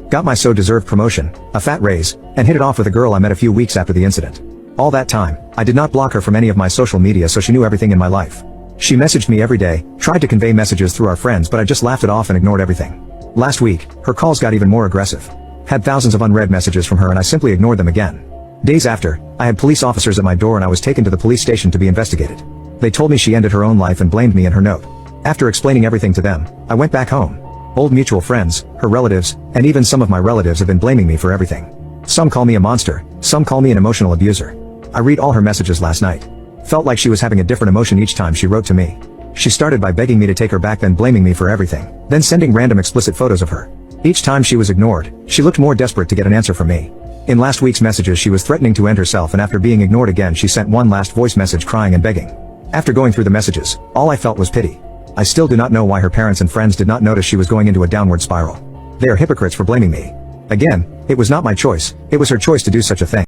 got my so-deserved promotion, a fat raise, and hit it off with a girl I met a few weeks after the incident. All that time, I did not block her from any of my social media so she knew everything in my life. She messaged me every day, tried to convey messages through our friends but I just laughed it off and ignored everything. Last week, her calls got even more aggressive. Had thousands of unread messages from her and I simply ignored them again. Days after, I had police officers at my door and I was taken to the police station to be investigated. They told me she ended her own life and blamed me in her note. After explaining everything to them, I went back home. Old mutual friends, her relatives, and even some of my relatives have been blaming me for everything. Some call me a monster, some call me an emotional abuser. I read all her messages last night. Felt like she was having a different emotion each time she wrote to me. She started by begging me to take her back, then blaming me for everything, then sending random explicit photos of her. Each time she was ignored, she looked more desperate to get an answer from me. In last week's messages she was threatening to end herself, and after being ignored again she sent one last voice message crying and begging. After going through the messages, all I felt was pity. I still do not know why her parents and friends did not notice she was going into a downward spiral. They are hypocrites for blaming me. Again, it was not my choice, it was her choice to do such a thing.